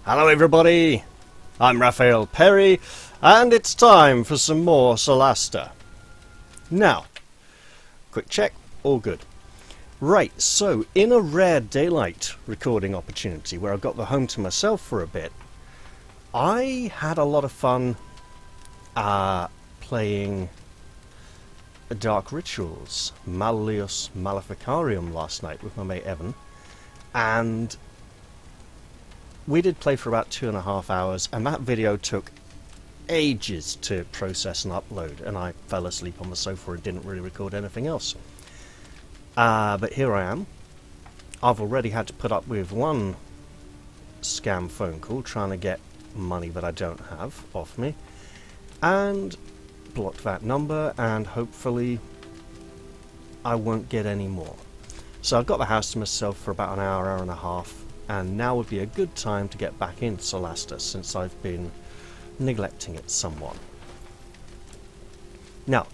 Hello everybody, I'm Raphael Perry, and it's time for some more Solasta. Now, quick check, all good. Right, so in a rare daylight recording opportunity where I got the home to myself for a bit, I had a lot of fun playing Dark Rituals, Malleus Maleficarium last night with my mate Evan, and we did play for about 2.5 hours, and that video took ages to process and upload, and I fell asleep on the sofa and didn't really record anything else. But here I am. I've already had to put up with one scam phone call trying to get money that I don't have off me, and blocked that number, and hopefully I won't get any more. So I've got the house to myself for about an hour, hour and a half, and now would be a good time to get back into Solasta since I've been neglecting it somewhat. Now,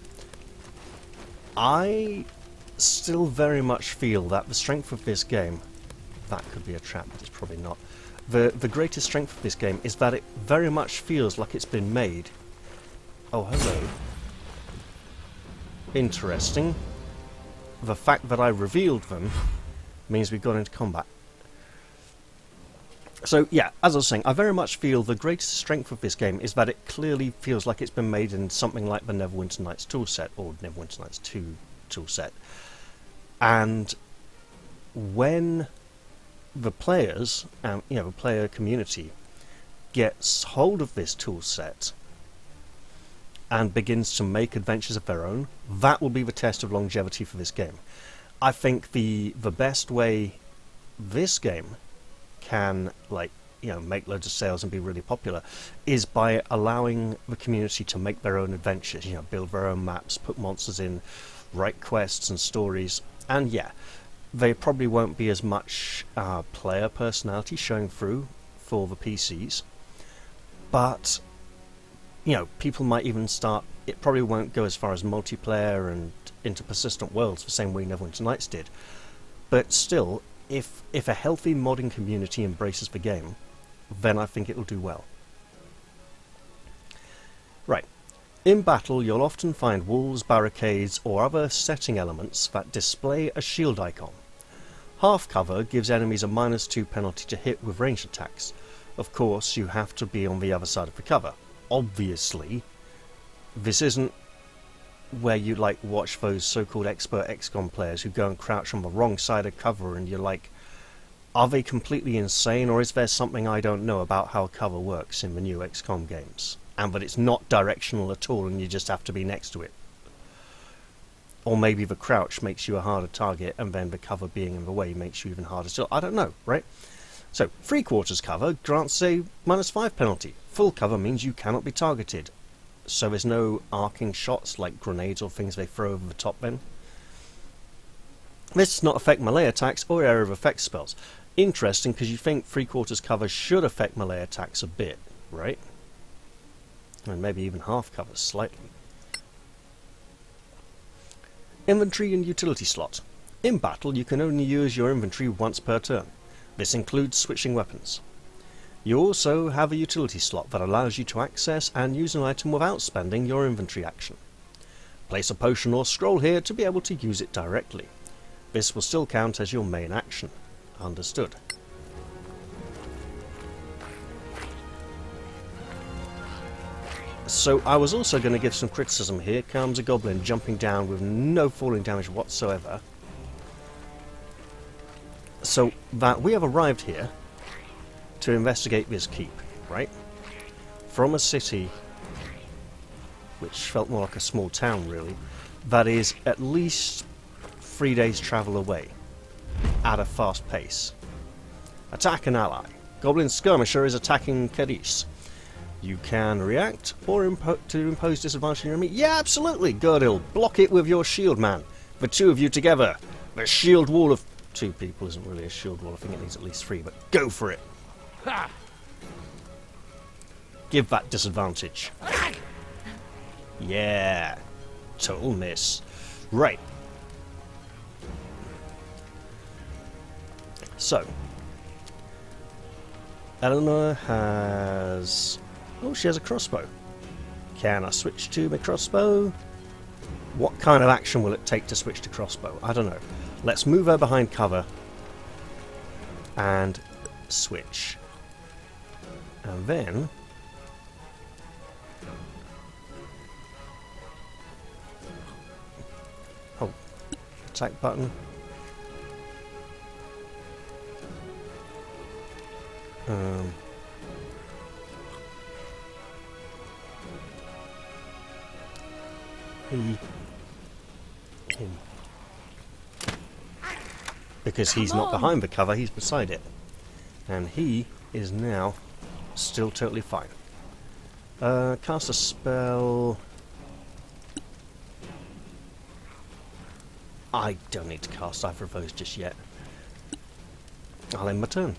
I still very much feel that the strength of this game, that could be a trap, but it's probably not. The greatest strength of this game is that it very much feels like it's been made. Oh, hello. Interesting. The fact that I revealed them means we've gone into combat. So, yeah, as I was saying, I very much feel the greatest strength of this game is that it clearly feels like it's been made in something like the Neverwinter Nights toolset, or Neverwinter Nights 2 toolset. And when the players, the player community, gets hold of this toolset and begins to make adventures of their own, that will be the test of longevity for this game. I think the best way this game can, make loads of sales and be really popular is by allowing the community to make their own adventures, build their own maps, put monsters in, write quests and stories, and yeah, they probably won't be as much player personality showing through for the PCs, but people might even start. It probably won't go as far as multiplayer and into persistent worlds the same way Neverwinter Nights did, but still, if a healthy modding community embraces the game, then I think it will do well. Right. In battle, you'll often find walls, barricades, or other setting elements that display a shield icon. Half cover gives enemies a -2 penalty to hit with ranged attacks. Of course, you have to be on the other side of the cover. Obviously, this isn't where you watch those so-called expert XCOM players who go and crouch on the wrong side of cover, and you're like, are they completely insane, or is there something I don't know about how cover works in the new XCOM games, and that it's not directional at all and you just have to be next to it? Or maybe the crouch makes you a harder target, and then the cover being in the way makes you even harder still. I don't know, right? So, 3/4 cover grants a -5 penalty. Full cover means you cannot be targeted, so there's no arcing shots like grenades or things they throw over the top then. This does not affect melee attacks or area of effect spells. Interesting, because you think 3/4 cover should affect melee attacks a bit, right? And maybe even half cover slightly. Inventory and utility slot. In battle, you can only use your inventory once per turn. This includes switching weapons. You also have a utility slot that allows you to access and use an item without spending your inventory action. Place a potion or scroll here to be able to use it directly. This will still count as your main action. Understood. So I was also going to give some criticism. Here comes a goblin jumping down with no falling damage whatsoever. So that we have arrived here to investigate this keep, right? From a city which felt more like a small town, really, that is at least 3 days' travel away, at a fast pace. Attack an ally. Goblin Skirmisher is attacking Caer. You can react or impose disadvantage on your enemy. Yeah, absolutely, Girdle. Block it with your shield, man. The two of you together. The shield wall of 2 people isn't really a shield wall. I think it needs at least 3, but go for it. Ha! Give that disadvantage. Yeah. Total miss. Right. So, Eleanor has... Oh, she has a crossbow. Can I switch to my crossbow? What kind of action will it take to switch to crossbow? I don't know. Let's move her behind cover. And switch. And then... Oh, attack button. Him. Because he's not behind the cover, he's beside it. And he is now still totally fine. Cast a spell. I don't need to cast either of those just yet. I'll end my turn.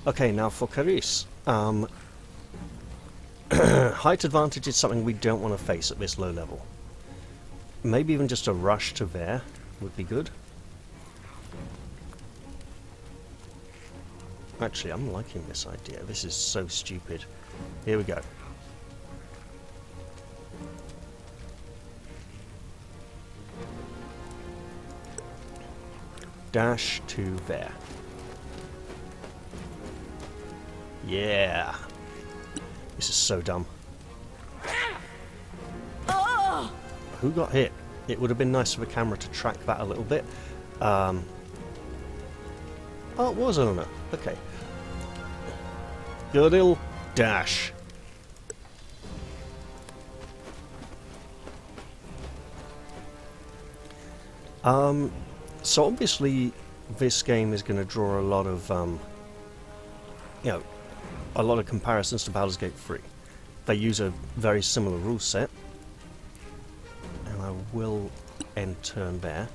Okay, now for Caris. Height advantage is something we don't want to face at this low level. Maybe even just a rush to there would be good. Actually, I'm liking this idea. This is so stupid. Here we go. Dash to there. Yeah. This is so dumb. Who got hit? It would have been nice for the camera to track that a little bit. Oh, it was Eleanor. Okay. Good old dash. So obviously this game is going to draw a lot of, you know, a lot of comparisons to Baldur's Gate 3. They use a very similar rule set. And I will end turn there.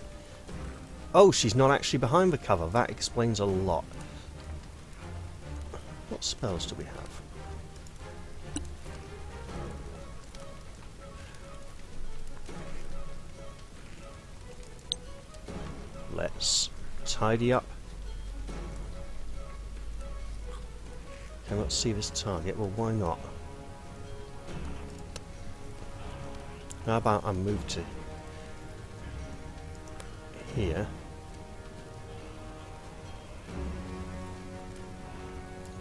Oh, she's not actually behind the cover. That explains a lot. What spells do we have? Let's tidy up. Cannot see this target. Well, why not? How about I move to here?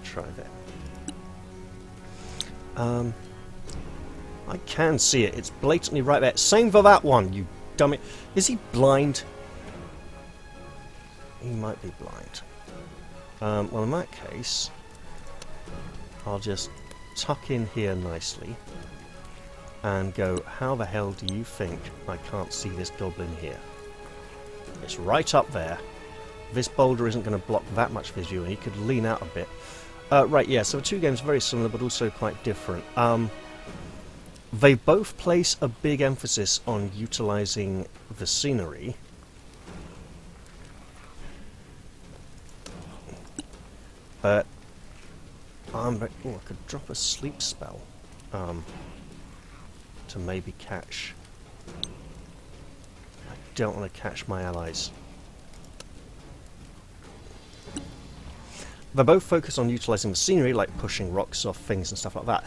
Try that. I can see it. It's blatantly right there. Same for that one, you dummy. Is he blind? He might be blind. Well, in that case, I'll just tuck in here nicely and go, how the hell do you think I can't see this goblin here? It's right up there. This boulder isn't going to block that much of his view, and he could lean out a bit. Right, yeah, so the two games are very similar, but also quite different. They both place a big emphasis on utilising the scenery. But I could drop a sleep spell to maybe catch. I don't want to catch my allies. They both focus on utilising the scenery, like pushing rocks off things and stuff like that.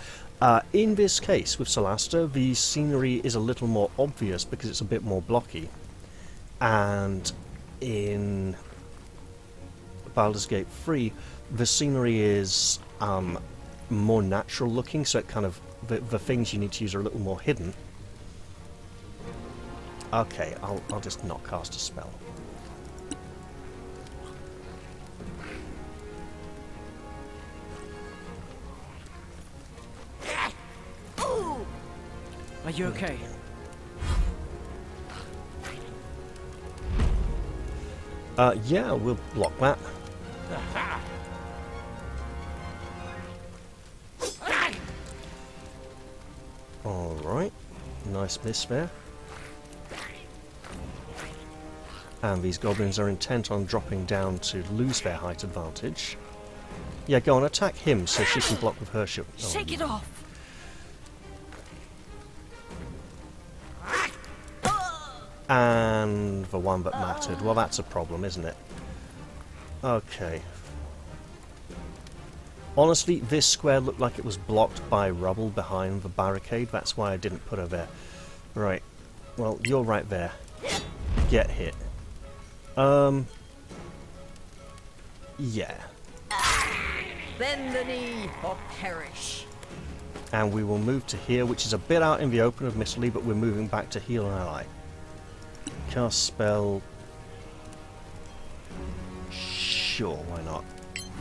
In this case, with Solasta, the scenery is a little more obvious because it's a bit more blocky. And in Baldur's Gate 3, the scenery is more natural looking, so it kind of the things you need to use are a little more hidden. Okay, I'll just not cast a spell. Are you okay? Yeah, we'll block that. Alright, nice miss there. And these goblins are intent on dropping down to lose their height advantage. Yeah, go on, attack him so she can block with her shield. Oh. Shake it off! And the one that mattered. Well, that's a problem, isn't it? Okay. Honestly, this square looked like it was blocked by rubble behind the barricade. That's why I didn't put her there. Right. Well, you're right there. Get hit. Yeah. Bend the knee or perish. And we will move to here, which is a bit out in the open, admittedly, but we're moving back to heal an ally. Cast spell. Sure, why not?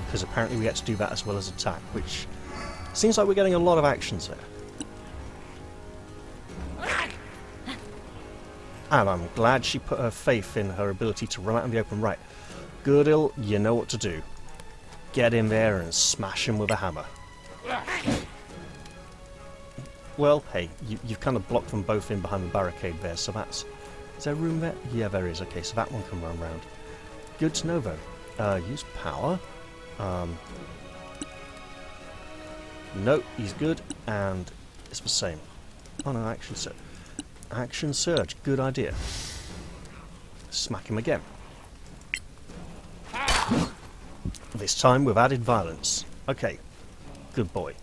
Because apparently we get to do that as well as attack, which seems like we're getting a lot of actions there. And I'm glad she put her faith in her ability to run out in the open. Right. Goodil, you know what to do. Get in there and smash him with a hammer. Well, hey, you've kind of blocked them both in behind the barricade there, so that's... Is there room there? Yeah, there is. Okay, so that one can run round. Good to know, though. Use power. No, he's good, and it's the same. Oh no, action surge. Action surge, good idea. Smack him again. This time with added violence. Okay, good boy.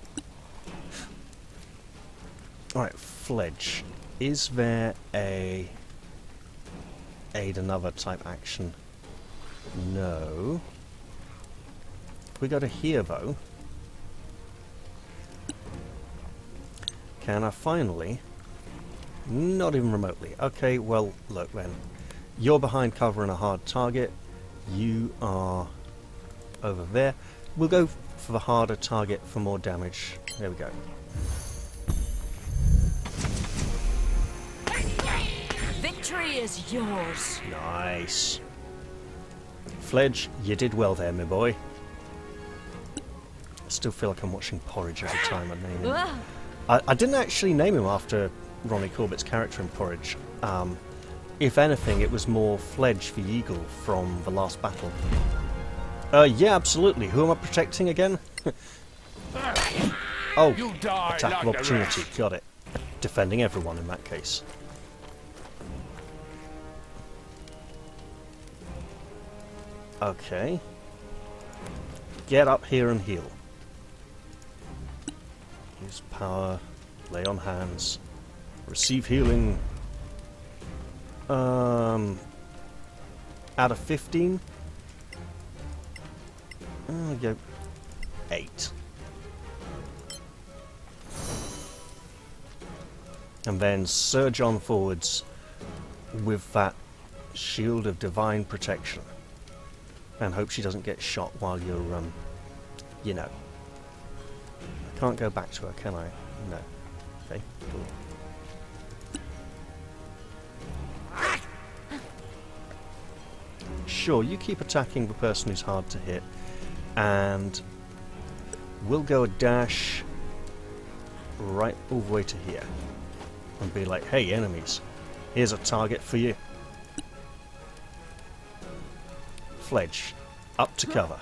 Alright, Fledge. Is there a aid another type action? No. If we go to here, though, can I finally... Not even remotely. Okay, well, look then. You're behind cover and a hard target. You are over there. We'll go for the harder target for more damage. There we go. Victory is yours. Nice. Fledge, you did well there, my boy. I still feel like I'm watching Porridge every time I name him. I didn't actually name him after Ronnie Corbett's character in Porridge. If anything, it was more Fledge the Eagle from the last battle. Yeah, absolutely. Who am I protecting again? Oh, attack of opportunity. Got it. Defending everyone in that case. Okay. Get up here and heal. Use power. Lay on hands. Receive healing. Out of 15. Go 8. And then surge on forwards with that shield of divine protection. And hope she doesn't get shot while you're, you know. I can't go back to her, can I? No. Okay, cool. Sure, you keep attacking the person who's hard to hit. And we'll go a dash right all the way to here. And be like, hey, enemies, here's a target for you. Fledge, up to cover.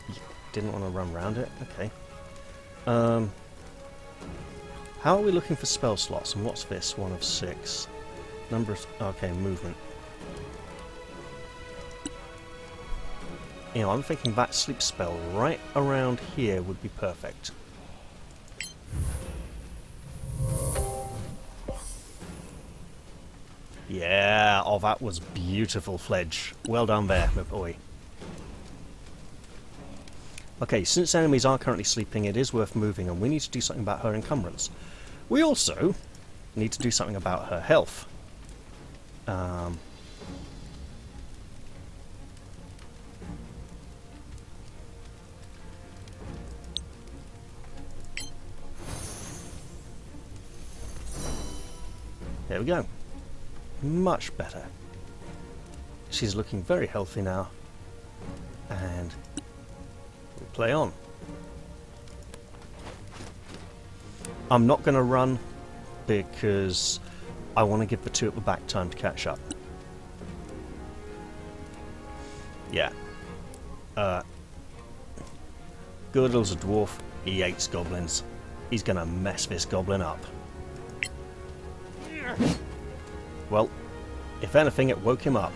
You didn't want to run around it? Okay. How are we looking for spell slots? And what's this? 1 of 6. Number of... Okay, movement. You know, I'm thinking that sleep spell right around here would be perfect. Yeah, oh, that was beautiful, Fledge. Well done there, my boy. Okay, since enemies are currently sleeping, it is worth moving, and we need to do something about her encumbrance. We also need to do something about her health. There we go. Much better. She's looking very healthy now. And we'll play on. I'm not going to run because I want to give the two at the back time to catch up. Yeah. Goodall's a dwarf. He hates goblins. He's going to mess this goblin up. Well, if anything, it woke him up.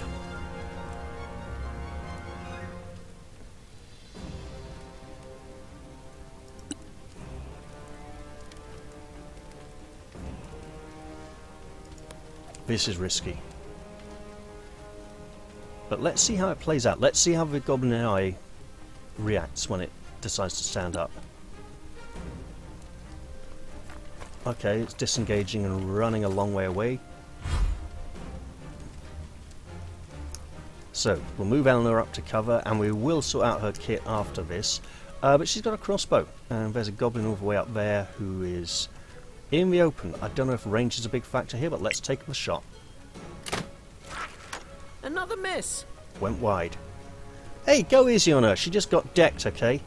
This is risky. But let's see how it plays out. Let's see how the Goblin AI reacts when it decides to stand up. Okay, it's disengaging and running a long way away. So, we'll move Eleanor up to cover, and we will sort out her kit after this. But she's got a crossbow, and there's a goblin all the way up there who is in the open. I don't know if range is a big factor here, but let's take the shot. Another miss. Went wide. Hey, go easy on her. She just got decked, okay?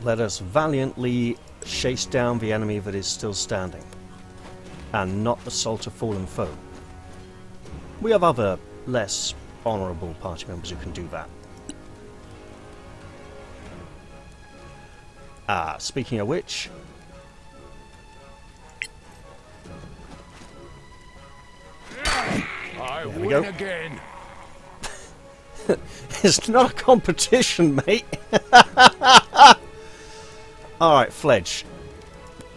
Let us valiantly chase down the enemy that is still standing, and not assault a fallen foe. We have other, less honourable party members who can do that. Ah, speaking of which... I we win go. again. It's not a competition, mate! Alright, Fledge.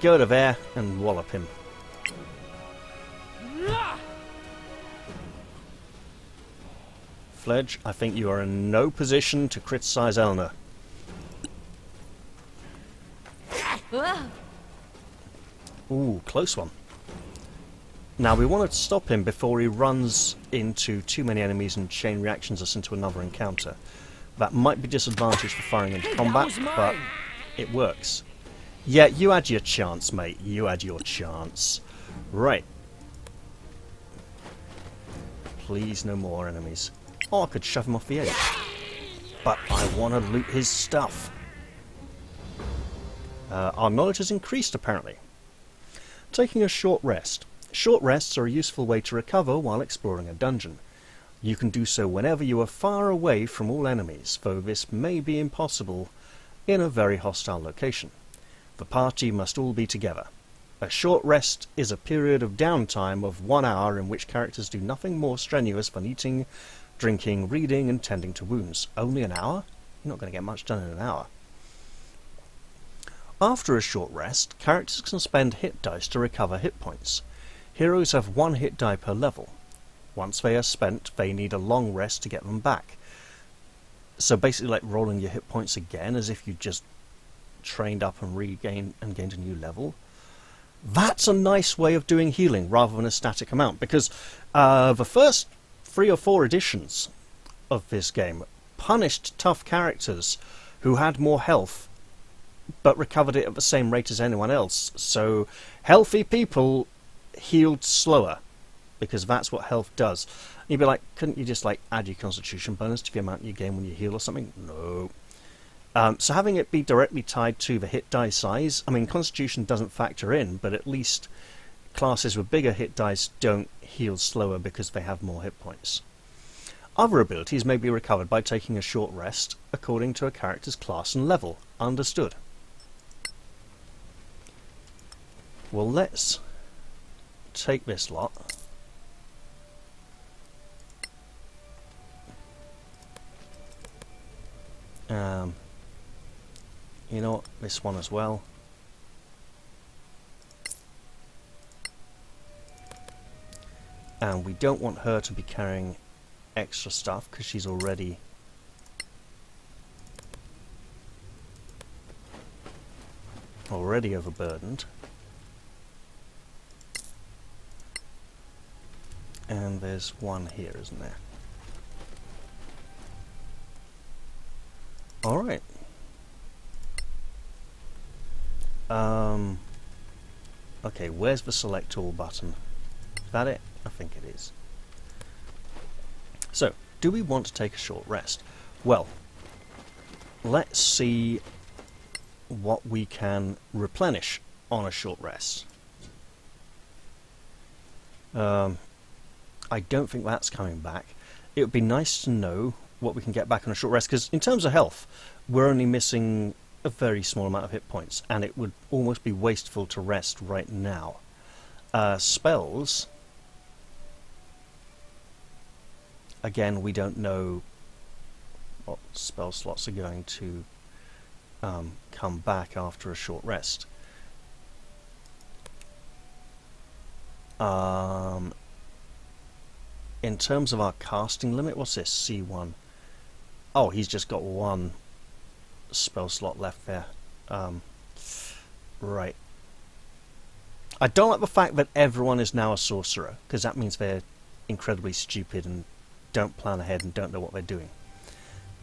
Go to there and wallop him. Fledge, I think you are in no position to criticise Eleanor. Ooh, close one. Now we want to stop him before he runs into too many enemies and chain reactions us into another encounter. That might be disadvantage for firing into combat, but it works. Yeah, you had your chance, mate. You had your chance. Right. Please, no more enemies. Oh, I could shove him off the edge. But I want to loot his stuff. Our knowledge has increased, apparently. Taking a short rest. Short rests are a useful way to recover while exploring a dungeon. You can do so whenever you are far away from all enemies, though this may be impossible in a very hostile location. The party must all be together. A short rest is a period of downtime of 1 hour in which characters do nothing more strenuous than eating, drinking, reading and tending to wounds. Only an hour? You're not going to get much done in an hour. After a short rest, characters can spend hit dice to recover hit points. Heroes have 1 hit die per level. Once they are spent, they need a long rest to get them back. So basically like rolling your hit points again as if you just trained up and gained a new level. That's a nice way of doing healing rather than a static amount, because the first 3 or 4 editions of this game punished tough characters who had more health but recovered it at the same rate as anyone else. So healthy people healed slower, because that's what health does. And you'd be like, couldn't you just like add your constitution bonus to the amount you gain when you heal or something? No. So having it be directly tied to the hit die size, I mean, constitution doesn't factor in, but at least classes with bigger hit dice don't heal slower because they have more hit points. Other abilities may be recovered by taking a short rest according to a character's class and level. Understood. Well, let's take this lot. You know what, this one as well. And we don't want her to be carrying extra stuff because she's already overburdened. And there's one here, isn't there? Alright. Okay, where's the select all button? Is that it? I think it is. So, do we want to take a short rest? Well, let's see what we can replenish on a short rest. I don't think that's coming back. It would be nice to know what we can get back on a short rest, because in terms of health, we're only missing a very small amount of hit points, and it would almost be wasteful to rest right now. Spells, again, we don't know what spell slots are going to come back after a short rest. In terms of our casting limit, what's this? C1. Oh, he's just got one spell slot left there. Right. I don't like the fact that everyone is now a sorcerer, because that means they're incredibly stupid and don't plan ahead and don't know what they're doing.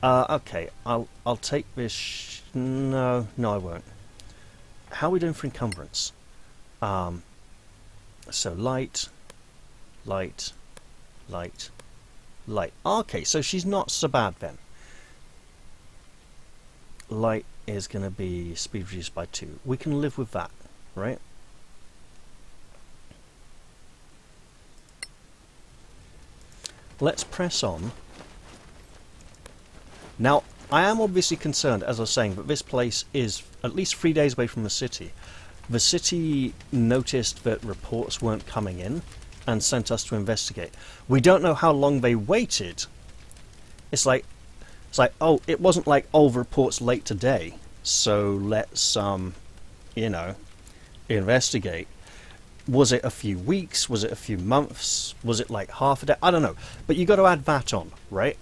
Okay, I'll take this. No, I won't. How are we doing for encumbrance? So light, light, light, light. Okay, so she's not so bad then. Light is going to be speed reduced by 2. We can live with that, right? Let's press on. Now, I am obviously concerned, as I was saying, that this place is at least 3 days away from the city. The city noticed that reports weren't coming in and sent us to investigate. We don't know how long they waited. It's like, oh, it wasn't like, oh, the report's late today, so let's, you know, investigate. Was it a few weeks? Was it a few months? Was it like half a day? I don't know. But you got to add that on, right?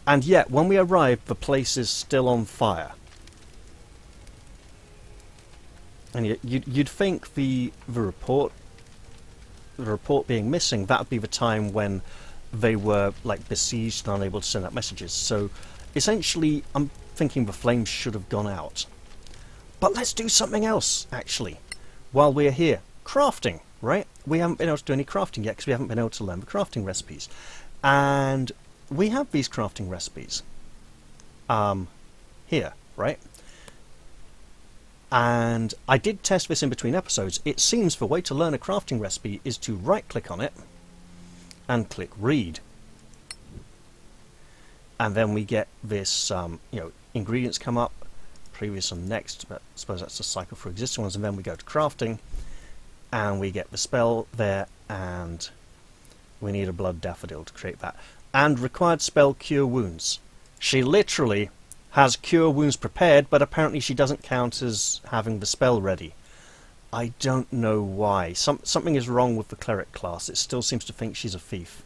And yet, when we arrived, the place is still on fire. And you'd think the report being missing, that would be the time when they were like besieged and unable to send out messages. So essentially, I'm thinking the flames should have gone out. But let's do something else, actually, while we're here. Crafting, right? We haven't been able to do any crafting yet because we haven't been able to learn the crafting recipes. And we have these crafting recipes here, right? And I did test this in between episodes. It seems the way to learn a crafting recipe is to right-click on it and click read. And then we get this, you know, ingredients come up, previous and next, but I suppose that's the cycle for existing ones. And then we go to crafting, and we get the spell there, and we need a blood daffodil to create that. And required spell cure wounds. She literally has cure wounds prepared, but apparently she doesn't count as having the spell ready. I don't know why. Something is wrong with the cleric class. It still seems to think she's a thief.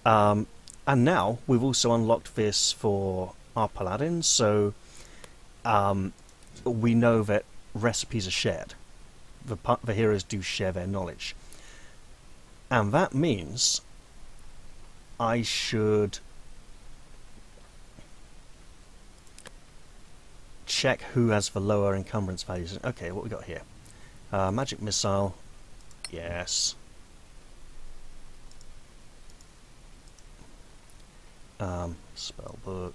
And now we've also unlocked this for our paladins, so we know that recipes are shared. The heroes do share their knowledge. And that means I should check who has the lower encumbrance values. Okay, what we got here? Magic missile. Yes. Spell book.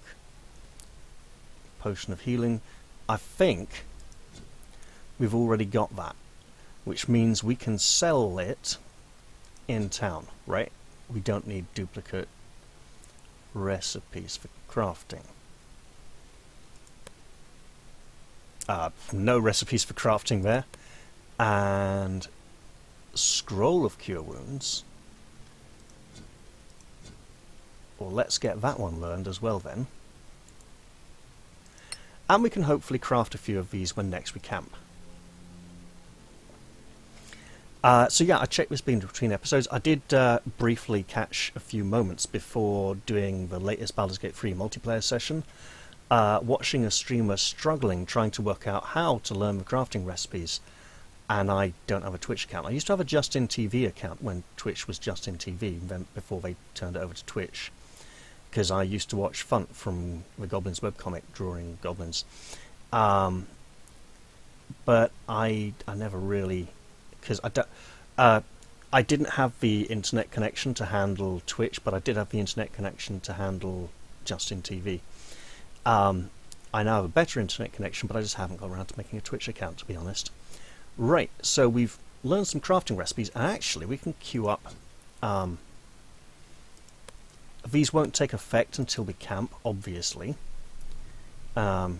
Potion of healing. I think we've already got that, which means we can sell it in town, right? We don't need duplicate recipes for crafting. No recipes for crafting there. And scroll of cure wounds. Well, let's get that one learned as well then. And we can hopefully craft a few of these when next we camp. So yeah, I checked this between episodes. I did briefly catch a few moments before doing the latest Baldur's Gate 3 multiplayer session, watching a streamer struggling trying to work out how to learn the crafting recipes, and I don't have a Twitch account. I used to have a Justin TV account when Twitch was Justin TV, then before they turned it over to Twitch, because I used to watch Funt from the Goblins webcomic drawing goblins. But I never really, because I didn't have the internet connection to handle Twitch, but I did have the internet connection to handle Justin TV. I now have a better internet connection, but I just haven't got around to making a Twitch account, to be honest. Right, so we've learned some crafting recipes, and actually we can queue up. These won't take effect until we camp, obviously. And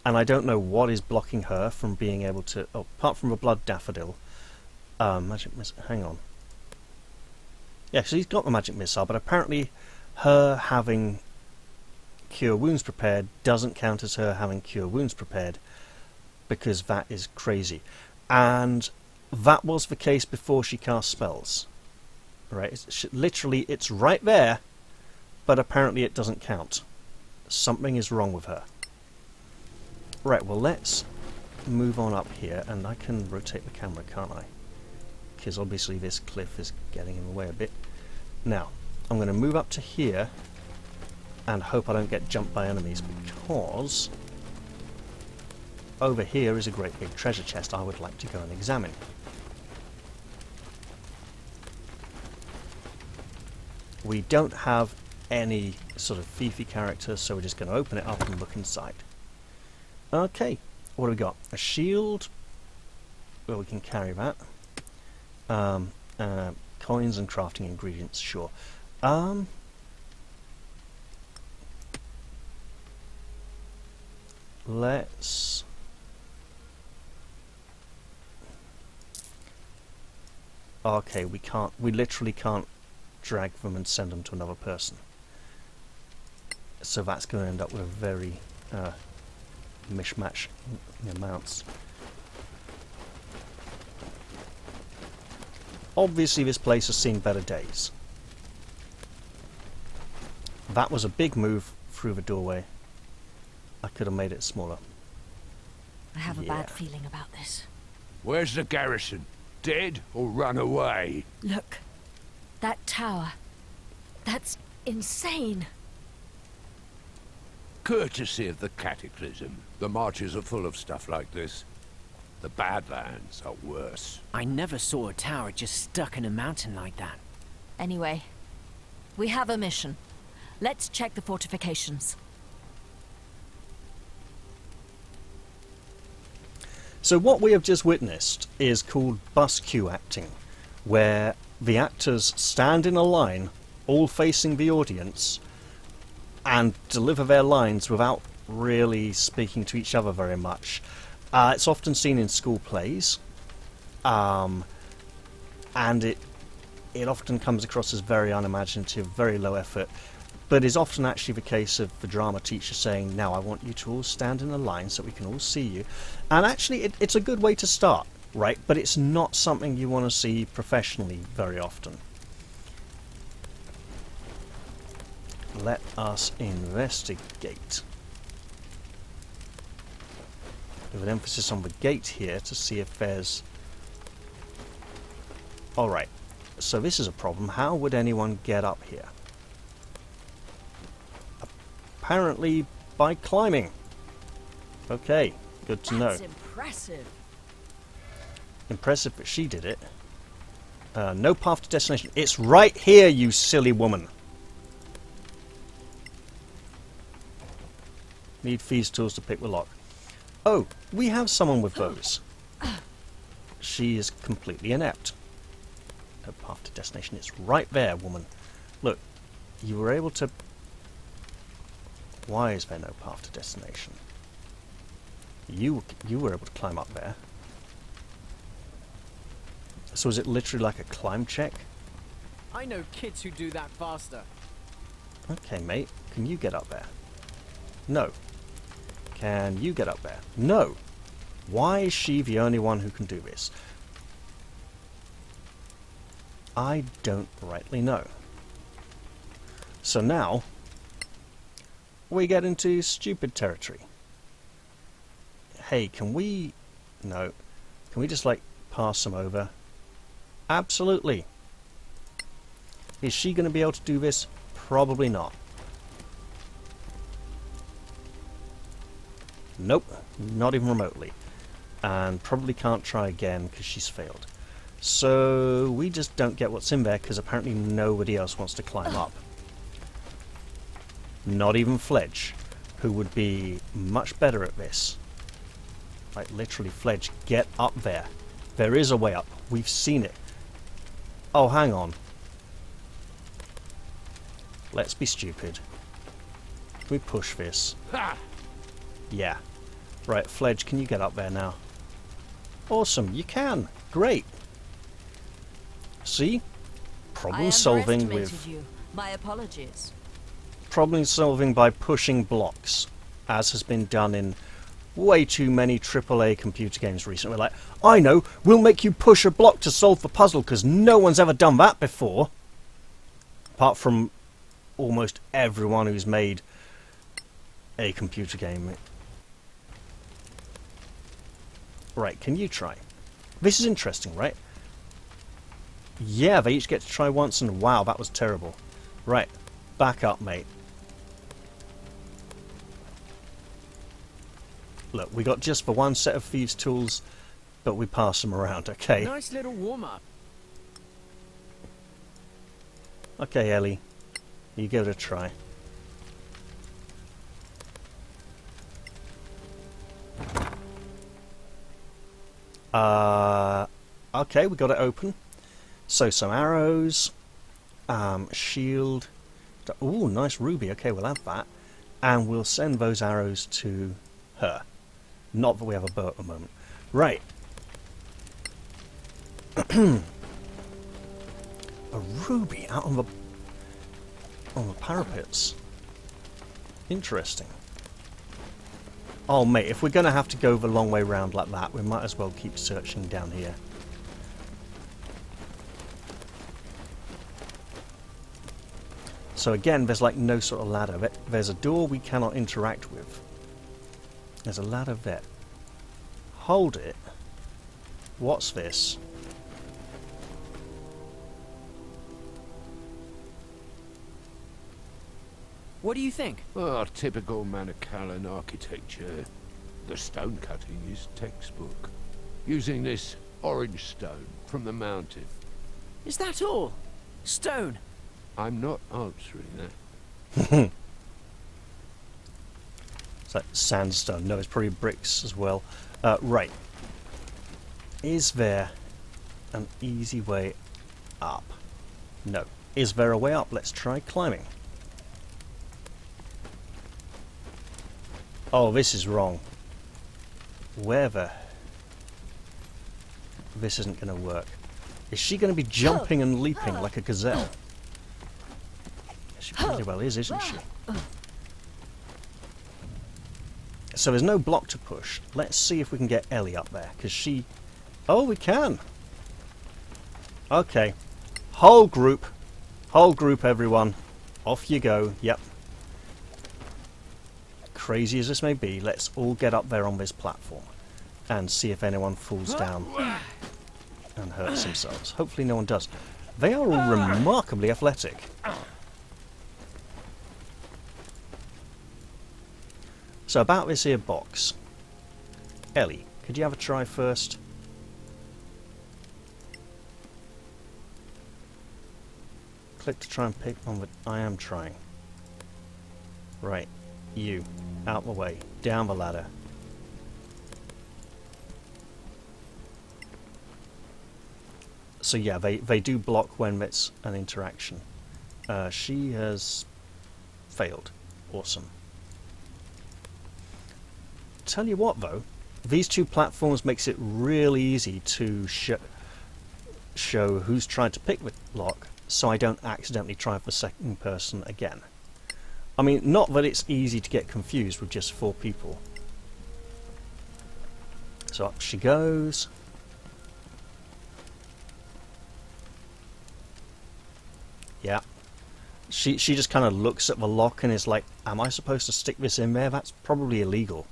I don't know what is blocking her from being able to... Oh, apart from a blood daffodil. Magic missile... Hang on. Yeah, she's got the magic missile, but apparently her having Cure Wounds Prepared doesn't count as her having Cure Wounds Prepared, because that is crazy. And that was the case before she cast spells. Right? Literally, it's right there, but apparently it doesn't count. Something is wrong with her. Right, well, let's move on up here, and I can rotate the camera, can't I? Because obviously this cliff is getting in the way a bit. Now, I'm going to move up to here and hope I don't get jumped by enemies, because over here is a great big treasure chest I would like to go and examine. We don't have any sort of fiefy character, so we're just going to open it up and look inside. Okay, what do we got? A shield. Well, we can carry that. Coins and crafting ingredients, sure. Let's... Okay, we literally can't drag them and send them to another person. So that's going to end up with a very mishmash in amounts. Obviously this place has seen better days. That was a big move through the doorway. I could have made it smaller. I have a bad feeling about this. Where's the garrison? Dead or run away? Look, that tower. That's insane. Courtesy of the Cataclysm. The marches are full of stuff like this. The Badlands are worse. I never saw a tower just stuck in a mountain like that. Anyway, we have a mission. Let's check the fortifications. So what we have just witnessed is called bus queue acting, where the actors stand in a line, all facing the audience, and deliver their lines without really speaking to each other very much. It's often seen in school plays, and it often comes across as very unimaginative, very low effort, but is often actually the case of the drama teacher saying, now I want you to all stand in a line so we can all see you. And actually it's a good way to start, right? But it's not something you want to see professionally very often. Let us investigate. With an emphasis on the gate here to see if there's... Alright, so this is a problem. How would anyone get up here? Apparently by climbing. Okay, good to know. That's impressive. Impressive that she did it. No path to destination. It's right here, you silly woman. Need thieves' tools to pick the lock. Oh, we have someone with those. She is completely inept. No path to destination. It's right there, woman. Look, you were able to... Why is there no path to destination? You were able to climb up there. So is it literally like a climb check? I know kids who do that faster. Okay, mate. Can you get up there? No. Can you get up there? No. Why is she the only one who can do this? I don't rightly know. So now, we get into stupid territory. Hey, can we... No. Can we just, like, pass them over? Absolutely. Is she going to be able to do this? Probably not. Nope, not even remotely. And probably can't try again because she's failed. So we just don't get what's in there because apparently nobody else wants to climb up. Not even Fledge, who would be much better at this. Like literally, Fledge, get up there. There is a way up. We've seen it. Oh, hang on. Let's be stupid. Can we push this? Ha! Yeah. Right, Fledge, can you get up there now? Awesome, you can. Great. See? Problem solving with... you. My apologies. problem solving by pushing blocks, as has been done in way too many AAA computer games recently. Like, I know, we'll make you push a block to solve the puzzle because no one's ever done that before. Apart from almost everyone who's made a computer game. Right, can you try? This is interesting, right? Yeah, they each get to try once, and wow, that was terrible. Right, back up, mate. Look, we got just the one set of thieves' tools, but we pass them around, okay? Nice little warm-up. Okay, Ellie. You give it a try. Okay, we got it open. So, some arrows. Shield. Ooh, nice ruby. Okay, we'll have that. And we'll send those arrows to her. Not that we have a bow at the moment. Right. A ruby out on the parapets. Interesting. Oh, mate, if we're going to have to go the long way round like that, we might as well keep searching down here. So again, there's like no sort of ladder. There's a door we cannot interact with. There's a ladder there. Hold it. What's this? What do you think? Oh, typical Manicalan architecture. The stone cutting is textbook. Using this orange stone from the mountain. Is that all? Stone? I'm not answering that. It's like sandstone. No, it's probably bricks as well. Right. Is there an easy way up? No. Is there a way up? Let's try climbing. Oh, this is wrong. Where the... This isn't going to work. Is she going to be jumping and leaping like a gazelle? She pretty well is, isn't she? So there's no block to push. Let's see if we can get Ellie up there, because she... Oh, we can! Okay. Whole group, everyone. Off you go. Yep. Crazy as this may be, let's all get up there on this platform and see if anyone falls down and hurts themselves. Hopefully no one does. They are all remarkably athletic. So about this here box. Ellie, could you have a try first? Click to try and pick on the... I am trying. Right. You. Out the way. Down the ladder. So yeah, they do block when it's an interaction. She has failed. Awesome. Tell you what though, these two platforms makes it really easy to show who's trying to pick the lock, so I don't accidentally try for the second person again. I mean, not that it's easy to get confused with just 4 people. So up she goes. Yeah. She just kind of looks at the lock and is like, am I supposed to stick this in there? That's probably illegal.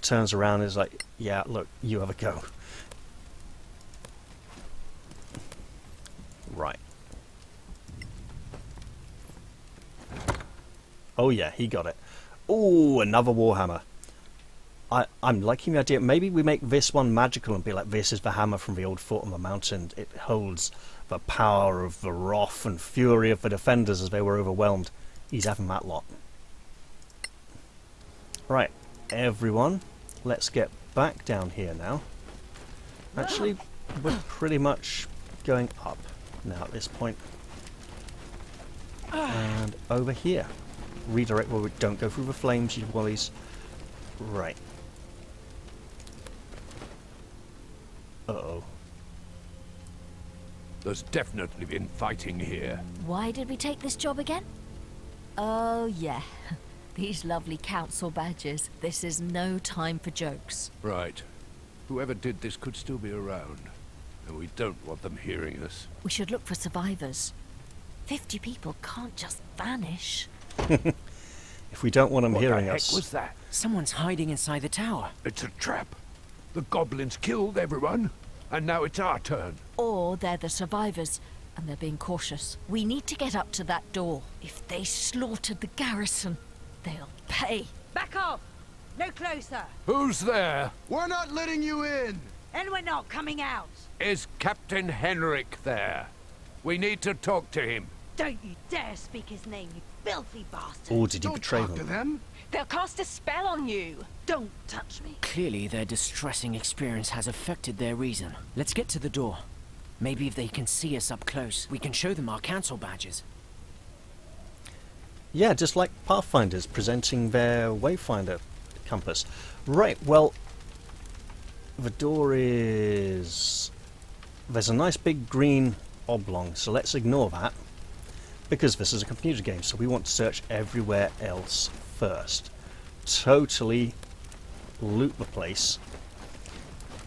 Turns around and is like, yeah, look, you have a go. Right. Oh yeah, he got it. Ooh, another Warhammer. I'm liking the idea. Maybe we make this one magical and be like, this is the hammer from the old fort on the mountain. It holds the power of the wrath and fury of the defenders as they were overwhelmed. He's having that lot. Right, everyone, let's get back down here now. Actually, we're pretty much going up now at this point. And over here. Redirect where we don't go through the flames, you wallies. Right. Uh-oh. There's definitely been fighting here. Why did we take this job again? Oh, yeah. These lovely council badges. This is no time for jokes. Right. Whoever did this could still be around, and we don't want them hearing us. We should look for survivors. 50 people can't just vanish. If we don't want them What hearing the heck us... was that? Someone's hiding inside the tower. It's a trap. The goblins killed everyone, and now it's our turn. Or they're the survivors, and they're being cautious. We need to get up to that door. If they slaughtered the garrison, they'll pay. Back off! No closer! Who's there? We're not letting you in! And we're not coming out! Is Captain Henrik there? We need to talk to him. Don't you dare speak his name, you filthy bastard! Or did he Don't betray talk to them? them! They'll cast a spell on you. Don't touch me! Clearly, their distressing experience has affected their reason. Let's get to the door. Maybe if they can see us up close, we can show them our council badges. Yeah, just like Pathfinders presenting their Wayfinder compass. Right, well, the door is... There's a nice big green oblong, so let's ignore that. Because this is a computer game, so we want to search everywhere else first. Totally loot the place.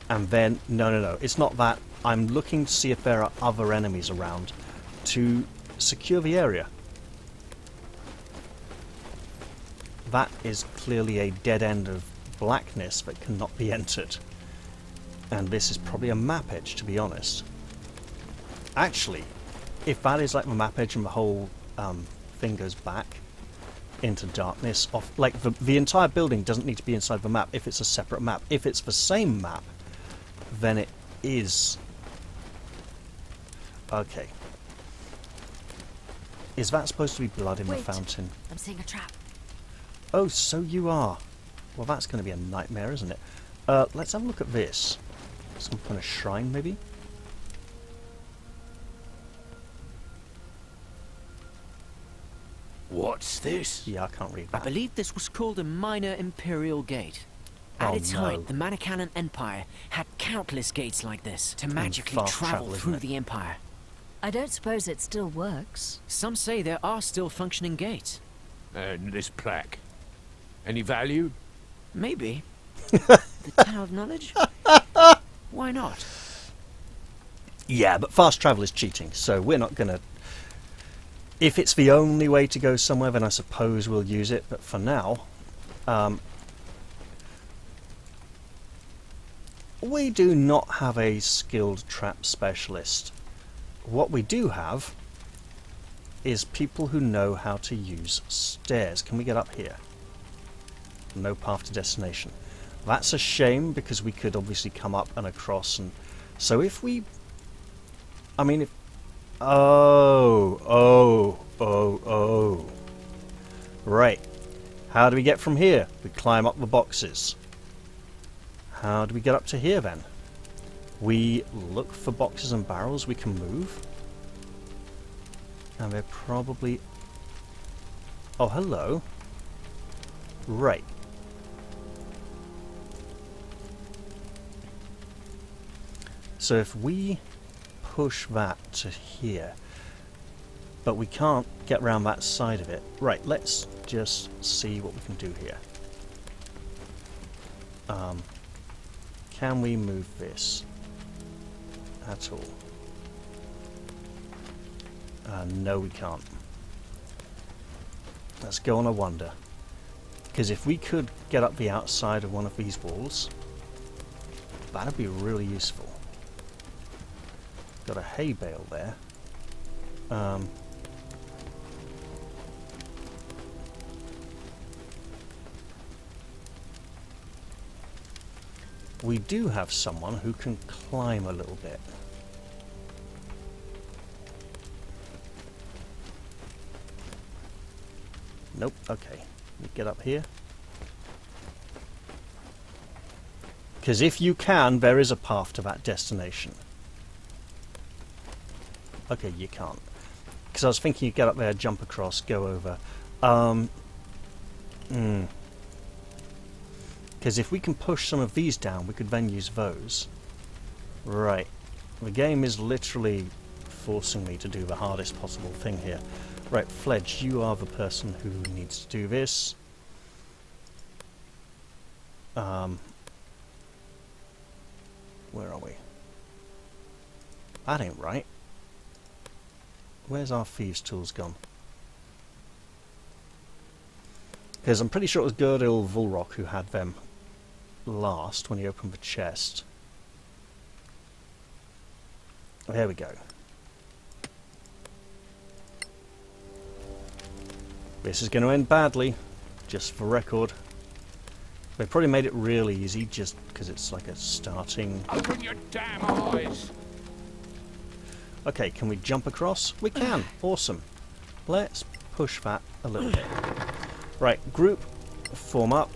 And then, no, it's not that. I'm looking to see if there are other enemies around to secure the area. That is clearly a dead end of blackness that cannot be entered. And this is probably a map edge, to be honest. Actually, if that is like the map edge and the whole thing goes back into darkness, like the entire building doesn't need to be inside the map if it's a separate map. If it's the same map, then it is... Okay. Is that supposed to be blood in the Wait. fountain? I'm seeing a trap. Oh, so you are. Well, that's going to be a nightmare, isn't it? Let's have a look at this. Some kind of shrine, maybe? What's this? Yeah, I can't read I that. believe this was called a minor imperial gate. At Oh, its no. height, the Manicalan Empire had countless gates like this to magically fast travel travel, through isn't it? the Empire. I don't suppose it still works. Some say there are still functioning gates. And this plaque. Any value? Maybe. The Tower of Knowledge? Why not? Yeah, but fast travel is cheating, so we're not going to... If it's the only way to go somewhere, then I suppose we'll use it, but for now... we do not have a skilled trap specialist. What we do have is people who know how to use stairs. Can we get up here? No path to destination. That's a shame, because we could obviously come up and across, and so if we... I mean, if... Oh. Right. How do we get from here? We climb up the boxes. How do we get up to here, then? We look for boxes and barrels we can move. And they're probably... Oh, hello. Right. So if we push that to here, but we can't get around that side of it. Right, let's just see what we can do here. Can we move this at all? No, we can't. Let's go on a wander. Because if we could get up the outside of one of these walls, that'd be really useful. Got a hay bale there. We do have someone who can climb a little bit. Nope, okay. We get up here. Because if you can, there is a path to that destination. Okay, you can't. Because I was thinking you get up there, jump across, go over. Because if we can push some of these down, we could then use those. Right. The game is literally forcing me to do the hardest possible thing here. Right, Fledge, you are the person who needs to do this. Where are we? That ain't right. Where's our thieves' tools gone? Because I'm pretty sure it was Gerdil Vulrock who had them last when he opened the chest. There we go. This is going to end badly, just for record. They probably made it really easy just because it's like a starting... Open your damn eyes! Okay, can we jump across? We can! Awesome. Let's push that a little bit. Right, group, form up,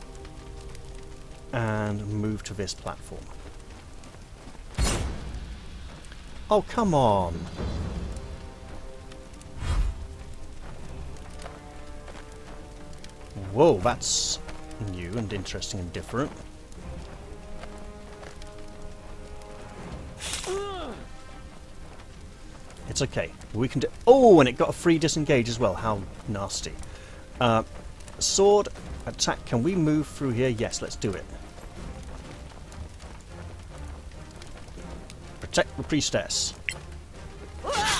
and move to this platform. Oh, come on! Whoa, that's new and interesting and different. It's okay. We can do... Oh, and it got a free disengage as well. How nasty. Sword, attack. Can we move through here? Yes, let's do it. Protect the priestess.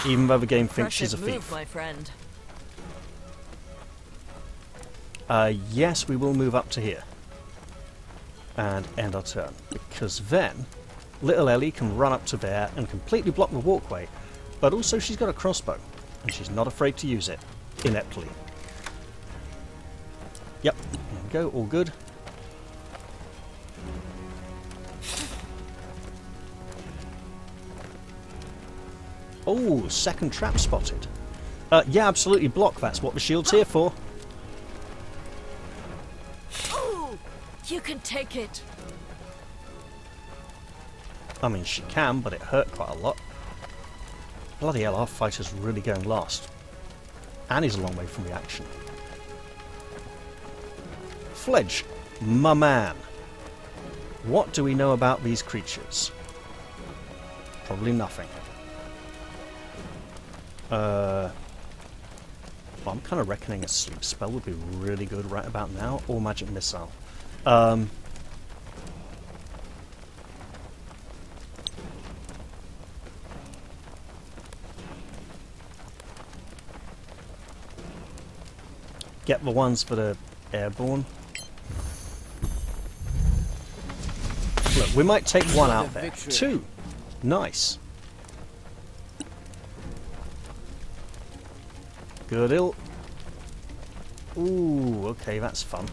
Even though the game thinks she's a thief. Move, my friend. Yes, we will move up to here. And end our turn. Because then, little Ellie can run up to there and completely block the walkway. But also she's got a crossbow. And she's not afraid to use it. Ineptly. Yep. There we go. All good. Oh, second trap spotted. Yeah, absolutely block. That's what the shield's here for. You can take it. I mean, she can, but it hurt quite a lot. Bloody hell, our fighter's really going last. And he's a long way from the action. Fledge, my man. What do we know about these creatures? Probably nothing. Well, I'm kind of reckoning a sleep spell would be really good right about now, or magic missile. Get the ones that are airborne. Look, we might take one out there. Two! Nice. Good ill. Ooh, okay, that's fun.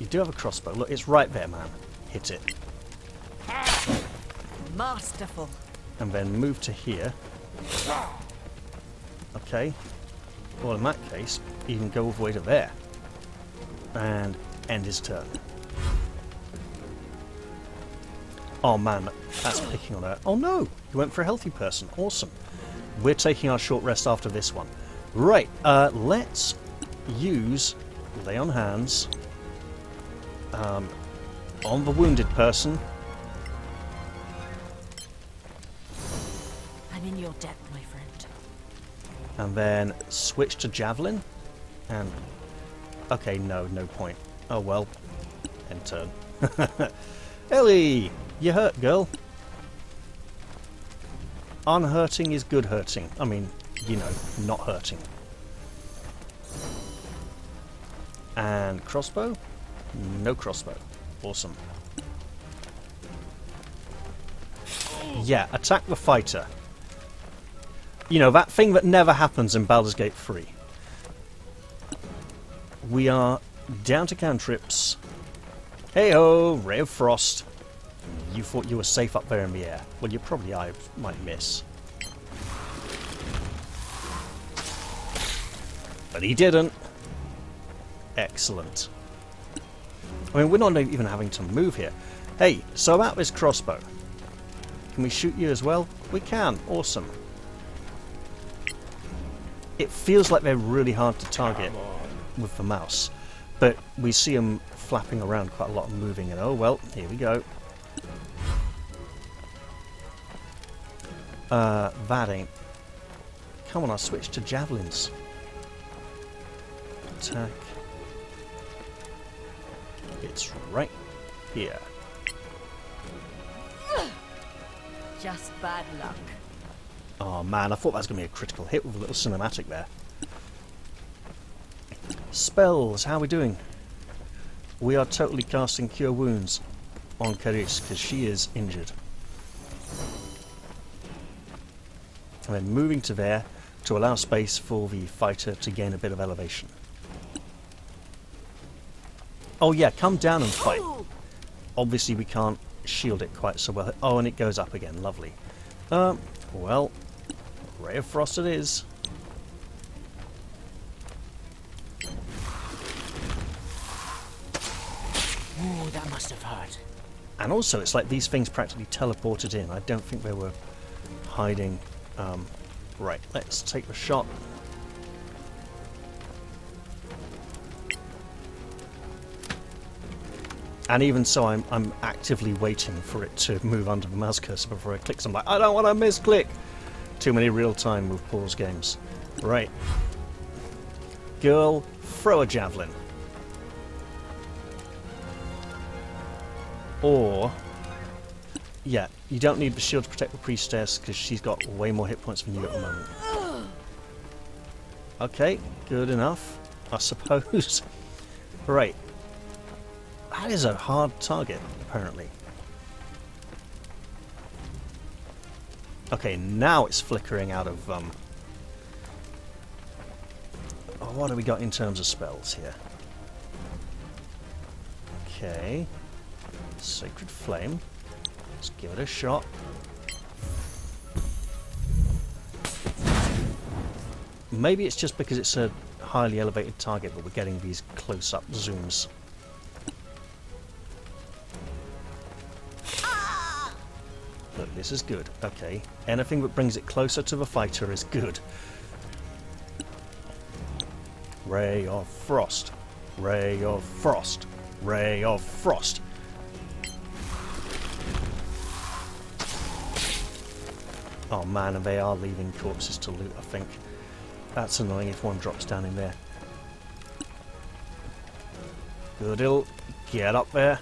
You do have a crossbow. Look, it's right there, man. Hit it. Masterful. And then move to here. Okay. Well, in that case, you can go all the way to there. And end his turn. Oh man, that's picking on her. Oh no! You went for a healthy person. Awesome. We're taking our short rest after this one. Right, let's use lay on hands on the wounded person. I'm in your debt, my friend. And then switch to javelin. And okay, no point. Oh well. End turn. Ellie, you hurt, girl. Unhurting is good hurting. I mean, you know, not hurting. And crossbow? No crossbow. Awesome. Yeah, attack the fighter. You know, that thing that never happens in Baldur's Gate 3. We are down to cantrips. Hey-ho, Ray of Frost. You thought you were safe up there in the air. Well, you probably might miss. But he didn't. Excellent. I mean, we're not even having to move here. Hey, so about this crossbow. Can we shoot you as well? We can. Awesome. It feels like they're really hard to target with the mouse. But we see them flapping around quite a lot and moving. And oh, well, here we go. That ain't come on, I'll switch to javelins. Attack. It's right here. Just bad luck. Oh man, I thought that was going to be a critical hit with a little cinematic there. Spells, how are we doing? We are totally casting Cure Wounds on Caer because she is injured. And then moving to there to allow space for the fighter to gain a bit of elevation. Oh yeah, come down and fight. Obviously we can't shield it quite so well. Oh, and it goes up again, lovely. Well, Ray of Frost it is. Ooh, that must have hurt. And also, it's like these things practically teleported in. I don't think they were hiding. Right, let's take the shot. And even so, I'm actively waiting for it to move under the mouse cursor before I click. So I'm like, I don't want to misclick. Too many real-time with pause games. Right. Girl, throw a javelin. Or, yeah, you don't need the shield to protect the priestess because she's got way more hit points than you at the moment. Okay, good enough, I suppose. Right. That is a hard target, apparently. Okay, now it's flickering out of, oh, what do we got in terms of spells here? Okay. Sacred Flame. Let's give it a shot. Maybe it's just because it's a highly elevated target but we're getting these close-up zooms. Look, this is good. Okay. Anything that brings it closer to the fighter is good. Ray of Frost. Ray of Frost. Ray of Frost. Oh man, and they are leaving corpses to loot, I think. That's annoying if one drops down in there. Goodill, get up there.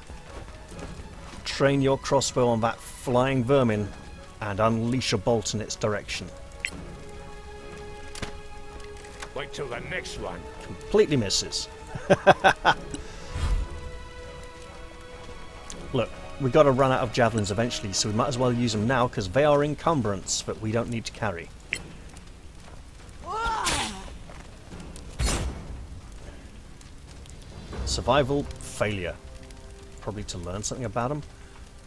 Train your crossbow on that flying vermin and unleash a bolt in its direction. Wait till the next one. Completely misses. Look, we've got to run out of javelins eventually, so we might as well use them now because they are encumbrance that we don't need to carry. Survival failure. Probably to learn something about them.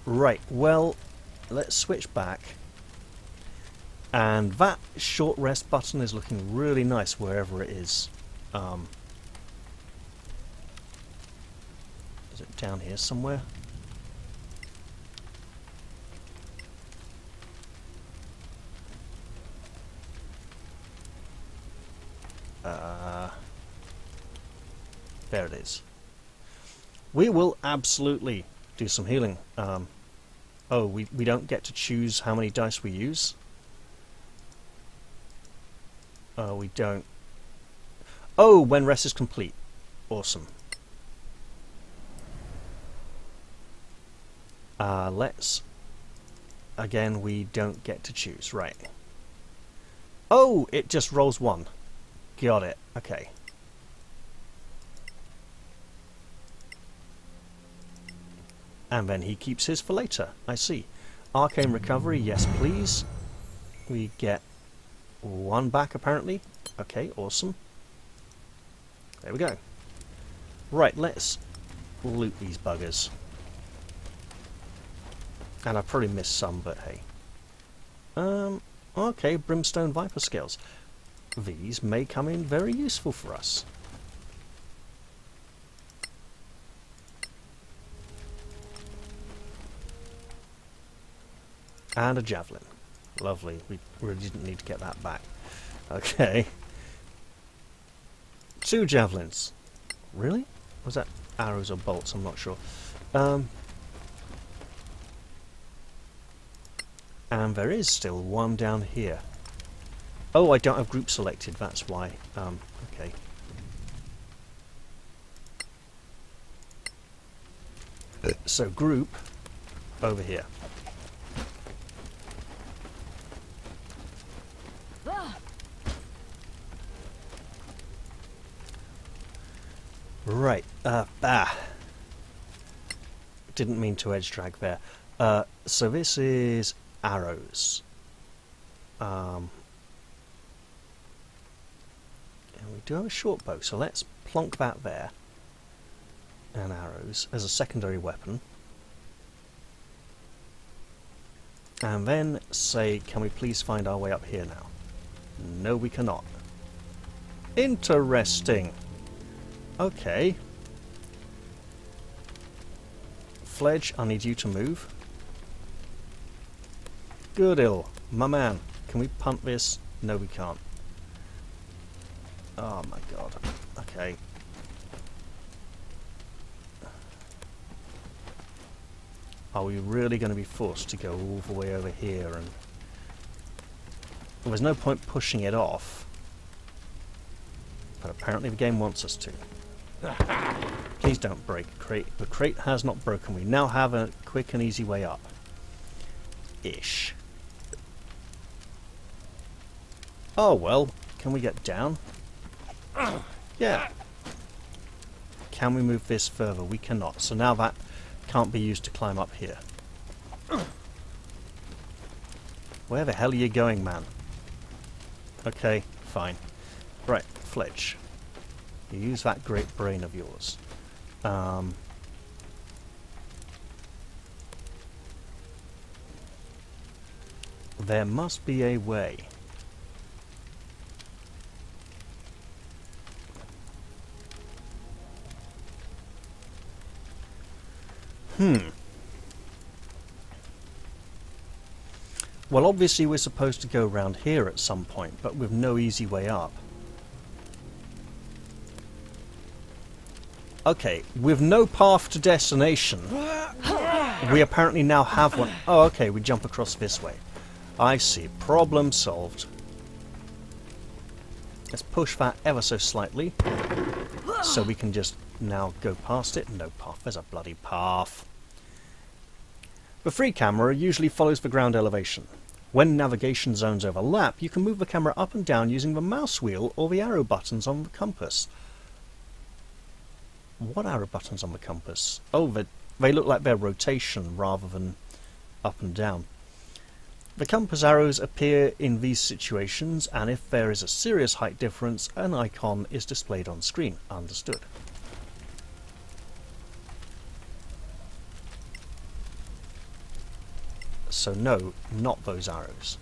Right, well, let's switch back. And that short rest button is looking really nice wherever it is. Is it down here somewhere? There it is. We will absolutely do some healing. Oh, we don't get to choose how many dice we use? Oh, we don't. Oh, when rest is complete. Awesome. Let's... Again, we don't get to choose. Right. Oh, it just rolls one. Got it. Okay. And then he keeps his for later. I see. Arcane recovery, yes please. We get one back apparently. Okay, awesome. There we go. Right, let's loot these buggers. And I probably missed some, but hey. Okay, Brimstone Viper Scales. These may come in very useful for us. And a javelin. Lovely. We really didn't need to get that back. Okay. 2 javelins. Really? Was that arrows or bolts? I'm not sure. And there is still one down here. Oh, I don't have group selected, that's why. Okay. So group over here. Right, didn't mean to edge drag there. So this is arrows. And we do have a short bow, so let's plonk that there. And arrows as a secondary weapon. And then say, can we please find our way up here now? No, we cannot. Interesting. Okay. Fledge, I need you to move. Goodill, my man. Can we punt this? No, we can't. Oh my god. Okay. Are we really going to be forced to go all the way over here? And well, there's no point pushing it off. But apparently the game wants us to. Please don't break the crate. The crate has not broken. We now have a quick and easy way up. Ish. Oh well, can we get down? Yeah. Can we move this further? We cannot. So now that can't be used to climb up here. Where the hell are you going, man? Okay, fine. Right, Fletch. You use that great brain of yours. There must be a way. Well, obviously we're supposed to go around here at some point, but with no easy way up. Okay, with no path to destination, we apparently now have one. Oh, okay, we jump across this way. I see. Problem solved. Let's push that ever so slightly, so we can just now go past it. No path. There's a bloody path. The free camera usually follows the ground elevation. When navigation zones overlap, you can move the camera up and down using the mouse wheel or the arrow buttons on the compass. What arrow buttons on the compass? Oh, they look like they're rotation rather than up and down. The compass arrows appear in these situations, and if there is a serious height difference, an icon is displayed on screen. Understood. So no, not those arrows.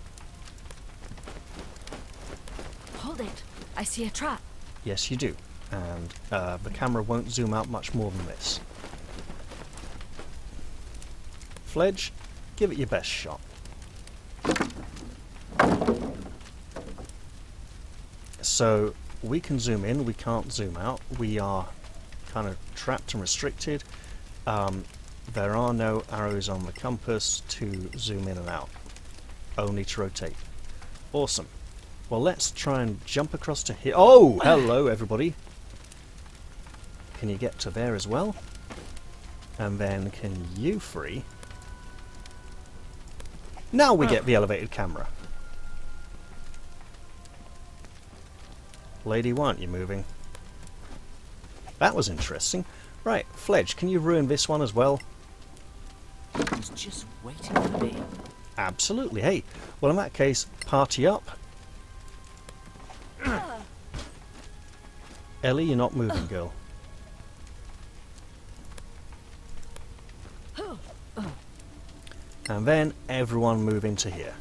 Hold it. I see a trap. Yes, you do. And the camera won't zoom out much more than this. Fledge, give it your best shot. So we can zoom in, we can't zoom out. We are kind of trapped and restricted. There are no arrows on the compass to zoom in and out, only to rotate. Awesome. Well, let's try and jump across to here. Oh, hello everybody. Can you get to there as well? And then can you free? Now we get the elevated camera. Lady, why aren't you moving? That was interesting. Right, Fledge, can you ruin this one as well? He's just waiting for me. Absolutely. Hey, well in that case, party up. Ellie, you're not moving, girl. And then everyone move into here.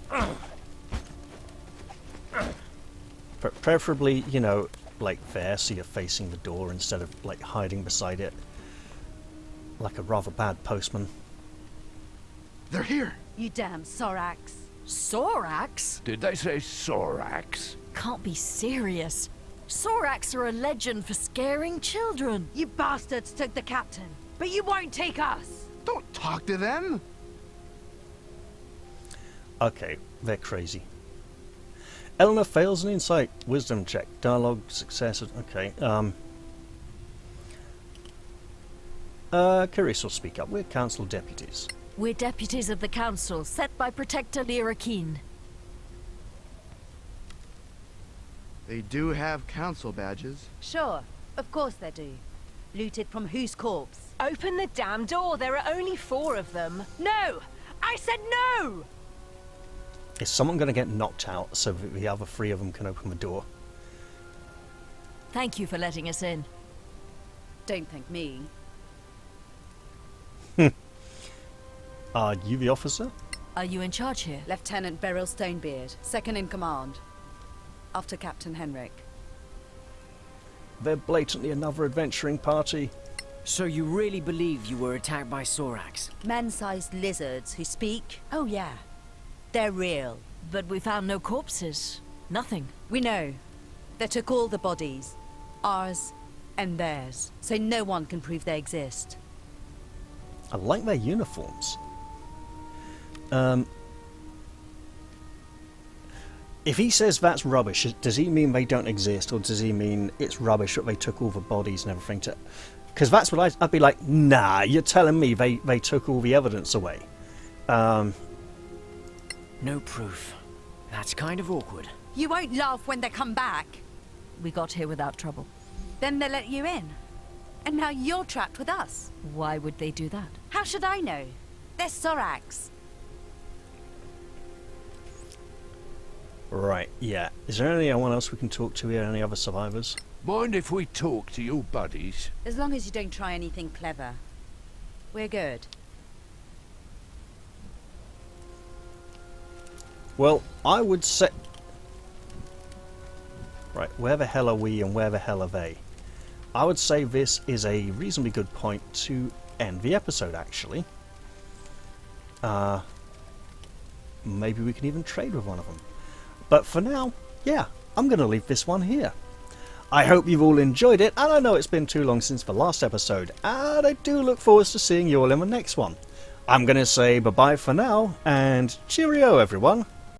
But preferably, you know, like there, so you're facing the door instead of like hiding beside it. Like a rather bad postman. They're here. You damn Sorax. Sorax? Did they say Sorax? Can't be serious. Sorax are a legend for scaring children. You bastards took the captain, but you won't take us. Don't talk to them. Okay, they're crazy. Eleanor fails an insight wisdom check. Dialogue success. Okay. Curious will speak up. We're council deputies. We're deputies of the council, set by Protector Lyra Keen. They do have council badges. Sure, of course they do. Looted from whose corpse? Open the damn door. There are only 4 of them. No! I said no! Is someone going to get knocked out so that the other 3 of them can open the door? Thank you for letting us in. Don't thank me. Are you the officer? Are you in charge here? Lieutenant Beryl Stonebeard, second in command. After Captain Henrik. They're blatantly another adventuring party. So you really believe you were attacked by Sorax? Man-sized lizards who speak? Oh yeah. They're real. But we found no corpses. Nothing. We know. They took all the bodies. Ours and theirs. So no one can prove they exist. I like their uniforms. If he says that's rubbish, does he mean they don't exist, or does he mean it's rubbish that they took all the bodies and everything to... Because that's what I'd be like, nah, you're telling me they took all the evidence away. No proof. That's kind of awkward. You won't laugh when they come back. We got here without trouble. Then they let you in. And now you're trapped with us. Why would they do that? How should I know? They're Sorax. Right, yeah. Is there anyone else we can talk to here? Any other survivors? Mind if we talk to your buddies? As long as you don't try anything clever. We're good. Well, I would say... Right, where the hell are we and where the hell are they? I would say this is a reasonably good point to end the episode, actually. Maybe we can even trade with one of them. But for now, yeah, I'm going to leave this one here. I hope you've all enjoyed it, and I know it's been too long since the last episode, and I do look forward to seeing you all in the next one. I'm going to say bye-bye for now, and cheerio everyone.